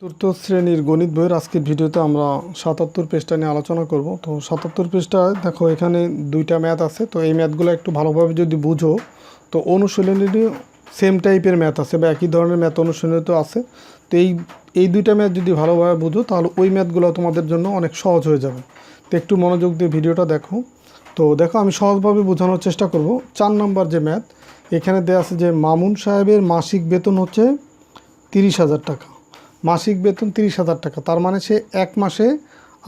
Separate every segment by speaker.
Speaker 1: চতুর্থ শ্রেণীর গণিত বইয়ের আজকের ভিডিওতে আমরা ৭৭ পৃষ্ঠা নিয়ে আলোচনা করব। তো ৭৭ পৃষ্ঠায় দেখো এখানে দুইটা ম্যাথ আছে। তো এই ম্যাথগুলো একটু ভালোভাবে যদি বুঝো তো অনুশীলনীরই সেম টাইপের ম্যাথ আছে বা একই ধরনের ম্যাথ অনুশীলনীতে আছে। তো এই দুইটা ম্যাথ যদি ভালোভাবে বুঝো তাহলে ওই ম্যাথগুলো তোমাদের জন্য অনেক সহজ হয়ে যাবে। তো একটু মনোযোগ দিয়ে ভিডিওটা দেখো। তো দেখো আমি সহজভাবে বোঝানোর চেষ্টা করব। 4 নম্বর যে ম্যাথ এখানে দেওয়া আছে যে মামুন সাহেবের মাসিক বেতন হচ্ছে 30,000 টাকা। মাসিক বেতন 30,000 টাকা, তার মানে সে এক মাসে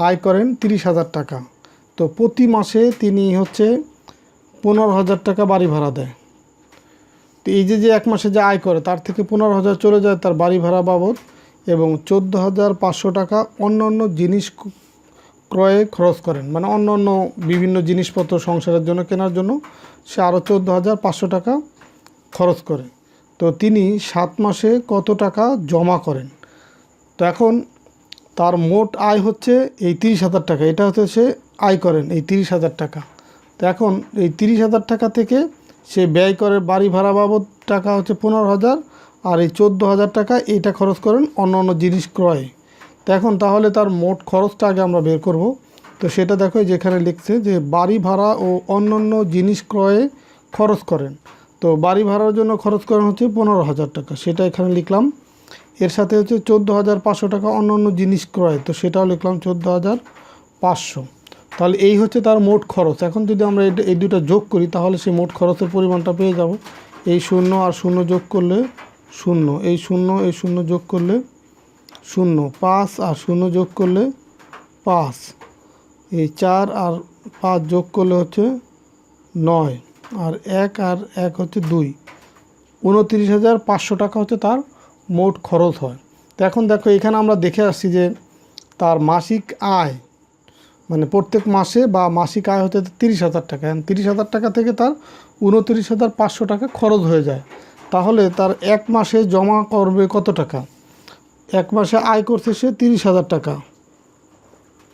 Speaker 1: আয় করেন 30,000 টাকা। তো প্রতি মাসে তিনি হচ্ছে 15,000 টাকা বাড়ি ভাড়া দেয়। তো এই যে এক মাসে যে আয় করে তার থেকে 15,000 চলে যায় তার বাড়ি ভাড়া বাবদ, এবং 14,500 টাকা অন্য অন্য জিনিস ক্রয়ে খরচ করেন, মানে অন্য অন্য বিভিন্ন জিনিসপত্র সংসারের জন্য কেনার জন্য সে আরও 14,500 টাকা খরচ করে। তো তিনি 7 মাসে কত টাকা জমা করেন? তো এখন তার মোট আয় হচ্ছে এই 30,000 টাকা, এটা হচ্ছে সে আয় করেন এই 30,000 টাকা। তো এখন এই 30,000 টাকা থেকে সে ব্যয় করে বাড়ি ভাড়া বাবদ টাকা হচ্ছে 15,000, আর এই 14,000 টাকা এইটা খরচ করেন অন্য অন্য জিনিস ক্রয়ে। তো এখন তাহলে তার মোট খরচটা আগে আমরা বের করব। তো সেটা দেখো যেখানে লিখছে যে বাড়ি ভাড়া ও অন্য অন্য জিনিস ক্রয়ে খরচ করেন। তো বাড়ি ভাড়ার জন্য খরচ করেন হচ্ছে 15,000 টাকা, সেটা এখানে লিখলাম। এর সাথে হচ্ছে 14,500 টাকা অন্য অন্য জিনিস ক্রয়, তো সেটাও লিখলাম 14,500। তাহলে এই হচ্ছে তার মোট খরচ। এখন যদি আমরা এই দুটো যোগ করি তাহলে সেই মোট খরচের পরিমাণটা পেয়ে যাব। এই 0 আর 0 যোগ করলে 0, এই 0 এই 0 যোগ করলে 0, 5 আর 0 যোগ করলে 5, এই 4 আর 5 যোগ করলে হচ্ছে 9, আর 1 হচ্ছে 2। 29,500 টাকা হচ্ছে তার মোট খরচ হয়। তো এখন দেখো এখানে আমরা দেখে আসছি যে তার মাসিক আয়, মানে প্রত্যেক মাসে বা মাসিক আয় হচ্ছে 30,000 টাকা। 30,000 টাকা থেকে তার 29,500 টাকা খরচ হয়ে যায়। তাহলে তার এক মাসে জমা করবে কত টাকা? এক মাসে আয় করছে সে 30,000 টাকা।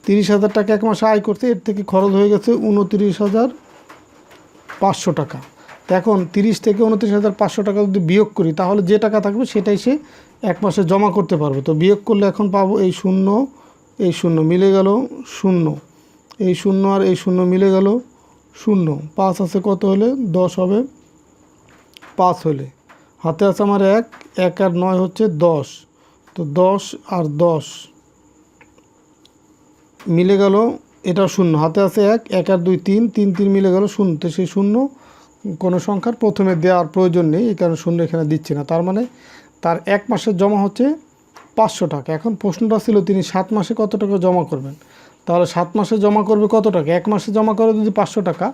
Speaker 1: 30,000 টাকা এক মাসে আয় করছে, এর থেকে খরচ হয়ে গেছে 29,500 টাকা। তো এখন 30 থেকে 29,500 টাকা যদি বিয়োগ করি তাহলে যে টাকা থাকবে সেটাই সে এক মাসে জমা করতে পারবে। তো বিয়োগ করলে এখন পাবো এই 0 এই 0 মিলে গেল 0, এই 0 আর এই 0 মিলে গেল 0, 5 আছে কত হলে 10 হবে, 5 হলে হাতে আছে আমার 1 আর 9 হচ্ছে 10। তো 10 আর 10 মিলে গেল, এটা 0, হাতে আছে 1 আর 2 3, 3 মিলে গেল 0। তো সেই 0 কোনো সংখ্যার প্রথমে দেওয়ার প্রয়োজন নেই, এই কারণে 0 এখানে দিচ্ছি না। তার মানে তার এক মাসের জমা হচ্ছে 500 টাকা। এখন প্রশ্নটা ছিল তিনি 7 মাসে কত টাকা জমা করবেন। তাহলে 7 মাসে জমা করবে কত টাকা? এক মাসে জমা করে যদি 500 টাকা,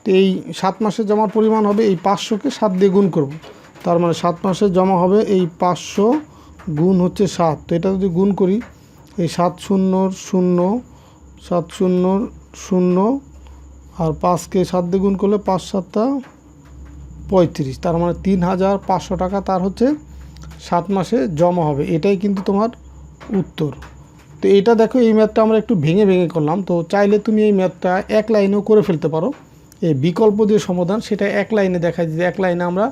Speaker 1: তো এই 7 মাসে জমার পরিমাণ হবে এই 500কে 7 দিয়ে গুণ করব। তার মানে 7 মাসে জমা হবে এই 500 গুণ হচ্ছে 7। তো এটা যদি গুণ করি এই 7 0 0, 7 0 0, আর 5কে 7 দিয়ে গুণ করলে 5 7 35, তার মানে 3,500 টাকা তার হচ্ছে 7 মাসে জমা হবে। এটাই কিন্তু তোমার উত্তর। তো এটা দেখো এই ম্যাথটা আমরা একটু ভেঙে ভেঙে করলাম। তো চাইলে তুমি এই ম্যাথটা এক লাইনেও করে ফেলতে পারো। এই বিকল্প যে সমাধান সেটা এক লাইনে দেখায় যে এক লাইনে আমরা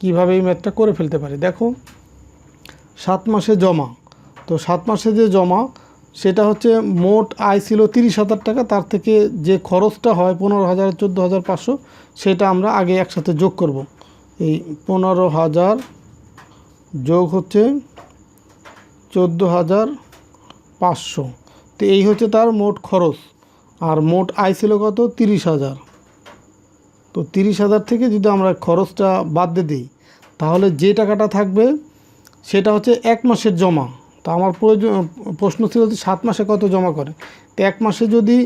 Speaker 1: কিভাবে এই ম্যাথটা করে ফেলতে পারি। দেখো 7 মাসে জমা, তো 7 মাসে যে জমা সেটা হচ্ছে মোট আয় ছিল 30,000 টাকা, তার থেকে যে খরচটা হয় 15,000 14,500, সেটা আমরা আগে একসাথে যোগ করব। এই 15,000 যোগ হচ্ছে 14,500, তো এই হচ্ছে তার মোট খরচ। আর মোট আয় ছিল কত? 30,000। তো 30,000 থেকে যদি আমরা খরচটা বাদ দিয়ে দিই তাহলে যে টাকাটা থাকবে সেটা হচ্ছে এক মাসের জমা। তো আমার প্রশ্ন ছিল যে 7 মাসে কত জমা করে। তো এক মাসে যদি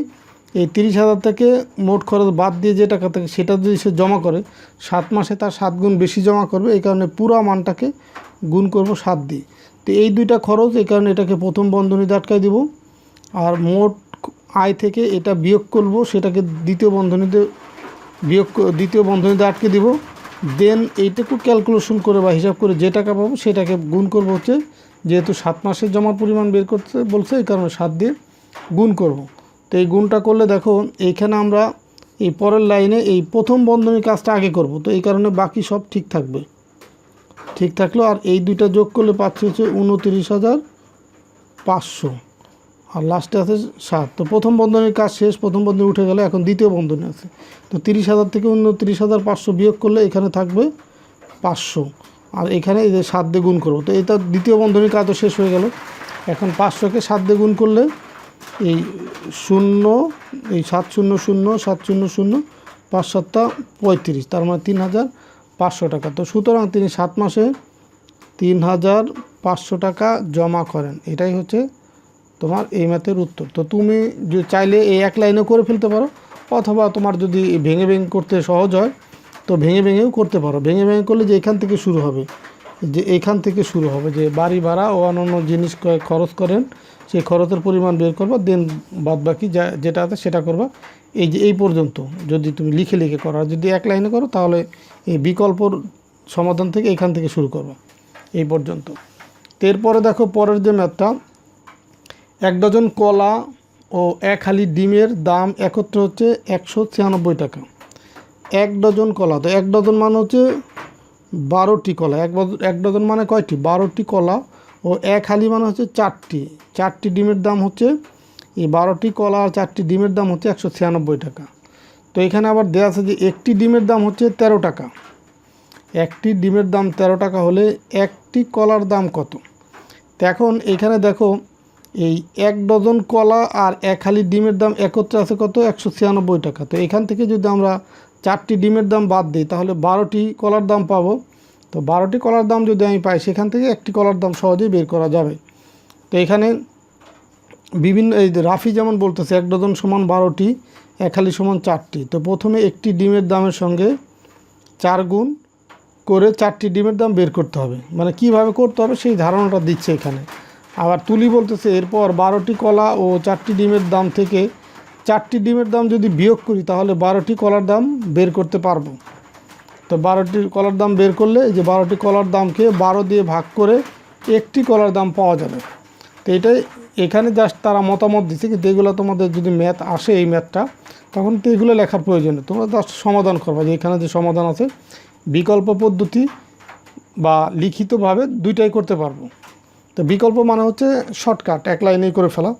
Speaker 1: এই 30,000 থেকে মোট খরচ বাদ দিয়ে যে টাকা থাকে সেটা যদি সে জমা করে, 7 মাসে তার 7 গুণ বেশি জমা করবে, এই কারণে পুরো মানটাকে গুণ করব 7 দিয়ে। তো এই দুইটা খরচ, এই কারণে এটাকে প্রথম বন্ধনীতে আটকায় দিব, আর মোট আয় থেকে এটা বিয়োগ করব, সেটাকে দ্বিতীয় বন্ধনীতে আটকে দিব। দেন এইটাকে ক্যালকুলেশন করে বা হিসাব করে যে টাকা পাবো সেটাকে গুণ করব হচ্ছে, যেহেতু 7 মাসের জমার পরিমাণ বের করতে বলছে এই কারণে 7 দিয়ে গুণ করব। তো এই গুণটা করলে দেখো এইখানে আমরা এই পরের লাইনে এই প্রথম বন্ধনীর কাজটা আগে করব, তো এই কারণে বাকি সব ঠিক থাকবে, ঠিক থাকলো। আর এই দুইটা যোগ করলে পাচ্ছি হচ্ছে 500 আর লাস্টে আছে 7। তো প্রথম বন্ধনীর কাজ শেষ, প্রথম বন্ধনী উঠে গেল, এখন দ্বিতীয় বন্ধনী আছে। তো 30,000 থেকে 29,500 বিয়োগ করলে এখানে থাকবে 500, আর এখানে এই যে 7 দিয়ে গুণ করবো। তো এটা দ্বিতীয় বন্ধনীর কাজও শেষ হয়ে গেল। এখন 500কে 7 দিয়ে গুণ করলে এই 0, এই 700 700 5 7 35, তার মানে 3,500 টাকা। তো সুতরাং তিনি 7 মাসে 3,500 টাকা জমা করেন। এটাই হচ্ছে তোমার এই ম্যাথের উত্তর। তো তুমি যে চাইলে এই এক লাইনে করে ফেলতে পারো, অথবা তোমার যদি ভেঙে ভেঙে করতে সহজ হয় তো ভেঙে ভেঙেও করতে পারো। ভেঙে ভেঙে করলে যে এখান থেকে শুরু হবে, যে এইখান থেকে শুরু হবে যে বাড়ি ভাড়া ও অন্যান্য জিনিস খরচ করেন, সেই খরচের পরিমাণ বের করবা, দেন বাদ বাকি যেটা আছে সেটা করবা। এই যে এই পর্যন্ত যদি তুমি লিখে লিখে করো, আর যদি এক লাইনে করো তাহলে এই বিকল্পর সমাধান থেকে এখান থেকে শুরু করবা এই পর্যন্ত। তো এরপরে দেখো পরের যে ম্যাথটা, 1 ডজন কলা ও 1 হালি ডিমের দাম একত্রে হচ্ছে 196 টাকা। 1 ডজন কলা, তো 1 ডজন মানে হচ্ছে 12টি কলা। 1 ডজন মানে কয়টি? 12টি কলা। ও 1 হালি মানে হচ্ছে 4টি ডিমের দাম হচ্ছে, এই 12টি কলা আর 4টি ডিমের দাম হচ্ছে 196 টাকা। তো এখানে আবার দেওয়া আছে যে একটি ডিমের দাম হচ্ছে 13 টাকা। একটি ডিমের দাম 13 টাকা হলে একটি কলার দাম কত? তো এখন এখানে দেখো এই 1 ডজন কলা আর 1 হালি ডিমের দাম একত্রে আছে কত? 196 টাকা। তো এখান থেকে যদি আমরা 4টি ডিমের দাম বাদ দিই তাহলে 12টি কলার দাম পাবো। তো 12টি কলার দাম যদি আমি পাই, সেখান থেকে একটি কলার দাম সহজেই বের করা যাবে। তো এখানে বিভিন্ন এই রাফি যেমন বলতেছে 1 ডজন সমান 12টি, 1 হালি সমান 4টি। তো প্রথমে একটি ডিমের দামের সঙ্গে 4 গুণ করে 4টি ডিমের দাম বের করতে হবে। মানে কিভাবে করতে হবে সেই ধারণাটা দিচ্ছে এখানে। আবার তুলি বলতেছে এরপর 12টি কলা ও 4টি ডিমের দাম থেকে 4টি ডিমের দাম যদি বিয়োগ করি তাহলে 12টি কলার দাম বের করতে পারবো। তো 12টি কলার দাম বের করলে এই যে 12টি কলার দামকে 12 দিয়ে ভাগ করে একটি কলার দাম পাওয়া যাবে। তো এটাই এখানে জাস্ট তারা মতামত দিচ্ছে, কিন্তু এগুলো তোমাদের যদি ম্যাথ আসে এই ম্যাথটা, তখন তো এগুলো লেখার প্রয়োজন নেই, তোমরা জাস্ট সমাধান করবা। যে এখানে যে সমাধান আছে বিকল্প পদ্ধতি বা লিখিতভাবে দুইটাই করতে পারবো। তো বিকল্প মানে হচ্ছে শর্টকাট, এক লাইনেই করে ফেলা।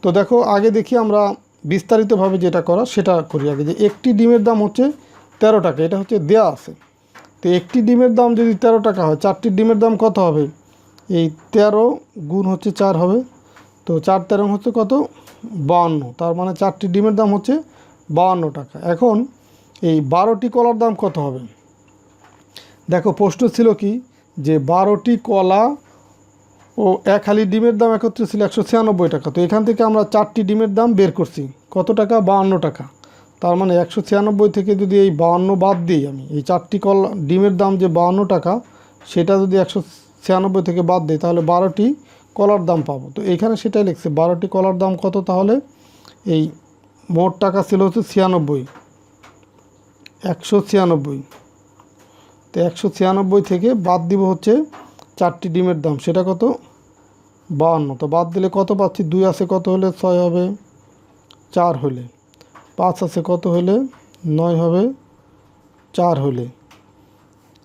Speaker 1: তো দেখো আগে দেখি আমরা বিস্তারিতভাবে যেটা করা সেটা করি আগে। যে একটি ডিমের দাম হচ্ছে 13 টাকা, এটা হচ্ছে দেয়া আছে। তো একটি ডিমের দাম যদি 13 টাকা হয়, 4টি ডিমের দাম কত হবে? এই 13 গুণ হচ্ছে 4 হবে। তো 4 13 হচ্ছে কত? 52। তার মানে 4টি ডিমের দাম হচ্ছে 52 টাকা। এখন এই 12টি কলার দাম কত হবে? দেখো প্রশ্ন ছিল কি যে 12টি কলা ও 1 হালি ডিমের দাম একত্রে ছিল 196 টাকা। তো এখান থেকে আমরা 4টি ডিমের দাম বের করছি কত টাকা? 52 টাকা। তার মানে 196 থেকে যদি এই 52 বাদ দিই, আমি এই 4টি কলা ডিমের দাম যে 52 টাকা, সেটা যদি 196 থেকে বাদ দিই তাহলে 12টি কলার দাম পাবো। তো এখানে সেটাই লিখছে 12টি কলার দাম কত? তাহলে এই মোট টাকা ছিল হচ্ছে 96, 196। তো 196 থেকে বাদ দিব হচ্ছে 4টি ডিমের দাম, সেটা কত? 52। তো বাদ দিলে কত পাচ্ছি? 2 আছে কত হলে 6 হবে? 4 হলে। 5 আছে কত হলে? 9 হবে 4 হলে।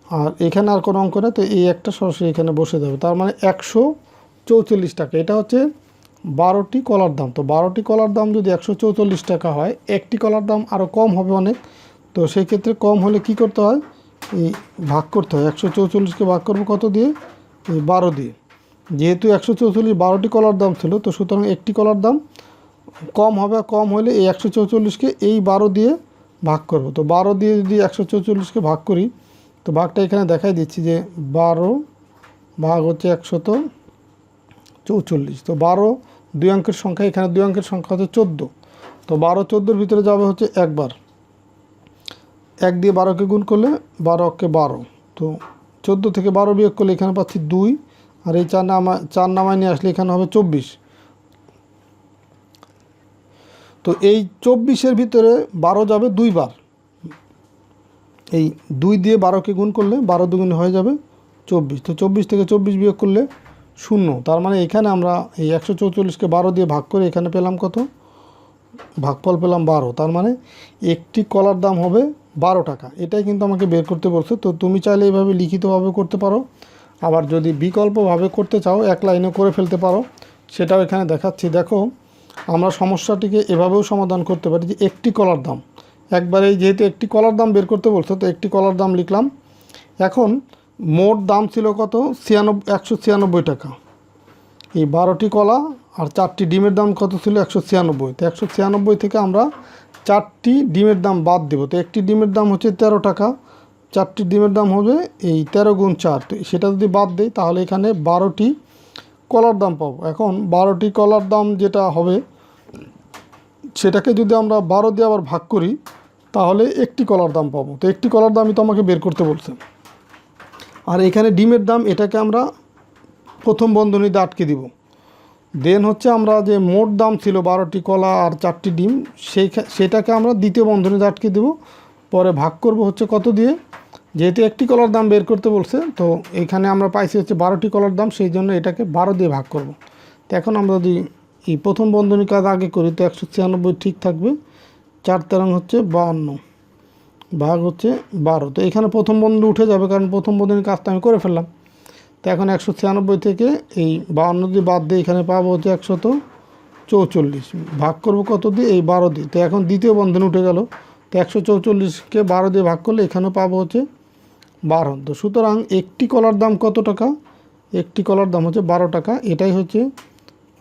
Speaker 1: আর এখানে আর কোনো অঙ্ক নেই, তো এই একটা সরাসরি এখানে বসে যাবে। তার মানে 144 টাকা। এটা হচ্ছে 12টি কলার দাম। তো 12টি কলার দাম যদি 144 টাকা হয়, একটি কলার দাম আরও কম হবে অনেক। তো সেই ক্ষেত্রে কম হলে কি করতে হয়? এই ভাগ করতে হয়। 144কে ভাগ করবো কত দিয়ে? এই 12 দিয়ে। যেহেতু 144 12টি কলার দাম ছিল, তো সুতরাং একটি কলার দাম কম হবে। কম হলে এই 144কে এই 12 দিয়ে ভাগ করব। তো 12 দিয়ে যদি 144কে ভাগ করি, তো ভাগটা এখানে দেখাই দিচ্ছি যে 12 ভাগ হচ্ছে 144। তো 12 2 অঙ্কের সংখ্যা, এখানে 2 অঙ্কের সংখ্যা হচ্ছে 14। তো 12 14-র ভিতরে যাবে হচ্ছে একবার, 1 দিয়ে 12কে গুণ করলে 12 অক্ষে 12। তো 14 থেকে 12 বিয়োগ করলে এখানে পাচ্ছি 2, আর এই 4 নামায় নিয়ে আসলে এখানে হবে 24। তো এই 24-এর ভিতরে 12 যাবে 2 বার। এই 2 দিয়ে 12কে গুণ করলে 12 দুগুণে হয়ে যাবে 24। তো 24 থেকে 24 বিয়োগ করলে 0। তার মানে এখানে আমরা এই 144কে 12 দিয়ে ভাগ করে এখানে পেলাম কত? ভাগফল পেলাম 12। তার মানে একটি কলার দাম হবে 12 টাকা। এটাই কিন্তু আমাকে বের করতে বলছে। তো তুমি চাইলে এইভাবে লিখিতভাবে করতে পারো, আবার যদি বিকল্পভাবে করতে চাও এক লাইনে করে ফেলতে পারো, সেটাও এখানে দেখাচ্ছি। দেখো আমরা সমস্যাটিকে এভাবেও সমাধান করতে পারি যে একটি কলার দাম, একবারে যেহেতু একটি কলার দাম বের করতে বলছো তো একটি কলার দাম লিখলাম। এখন মোট দাম ছিল কত, 196 টাকা। এই 12টি কলা আর 4টি ডিমের দাম কত ছিল, 196। তো 196 থেকে আমরা 4টি ডিমের দাম বাদ দেব। তো একটি ডিমের দাম হচ্ছে 13 টাকা, 4টি ডিমের দাম হবে এই 13 গুণ 4। তো সেটা যদি বাদ দেই তাহলে এখানে 12টি কলার দাম পাবো। এখন 12টি কলার দাম যেটা হবে সেটাকে যদি আমরা 12 দিয়ে আবার ভাগ করি তাহলে একটি কলার দাম পাবো। তো একটি কলার দামই তো আমাকে বের করতে বলছে। আর এখানে ডিমের দাম, এটাকে আমরা প্রথম বন্ধনীতে আটকে দিব। দেন হচ্ছে আমরা যে মোট দাম ছিল 12টি কলা আর 4টি ডিম, সেটাকে আমরা দ্বিতীয় বন্ধনীতে আটকে দেব। পরে ভাগ করব হচ্ছে কত দিয়ে, যেহেতু একটি কলার দাম বের করতে বলছে তো এইখানে আমরা পাইছি হচ্ছে 12টি কলার দাম, সেই জন্য এটাকে 12 দিয়ে ভাগ করব। তো এখন আমরা যদি এই প্রথম বন্ধনী কাজ আগে করি তো 196 ঠিক থাকবে, 4 তেরং হচ্ছে 52 ভাগ হচ্ছে 12। তো এখানে প্রথম বন্ধনী উঠে যাবে কারণ প্রথম বন্ধনীর কাজটা আমি করে ফেললাম। তো এখন 196 থেকে এই 52 দিয়ে বাদ দিয়ে এখানে পাবো হচ্ছে 144, ভাগ করব কত দিয়ে, এই 12 দিয়ে। তো এখন দ্বিতীয় বন্ধনী উঠে গেল। তো 144কে 12 দিয়ে ভাগ করলে এখানে পাবো হচ্ছে 12। তো সুতরাং একটি কলার দাম কত টাকা, একটি কলার দাম হচ্ছে 12 টাকা। এটাই হচ্ছে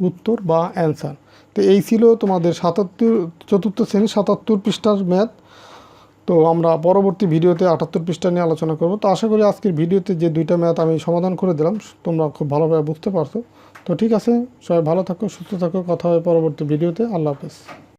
Speaker 1: উত্তর বা অ্যান্সার। তো এই ছিল তোমাদের চতুর্থ শ্রেণী 77 পৃষ্ঠার ম্যাথ। তো আমরা পরবর্তী ভিডিওতে 78 পৃষ্ঠা নিয়ে আলোচনা করব। তো আশা করি আজকের ভিডিওতে যে দুইটা ম্যাথ আমি সমাধান করে দিলাম তোমরা খুব ভালোভাবে বুঝতে পারছো। তো ঠিক আছে, সবাই ভালো থাকো, সুস্থ থাকো, কথা হবে পরবর্তী ভিডিওতে। আল্লাহ হাফেজ।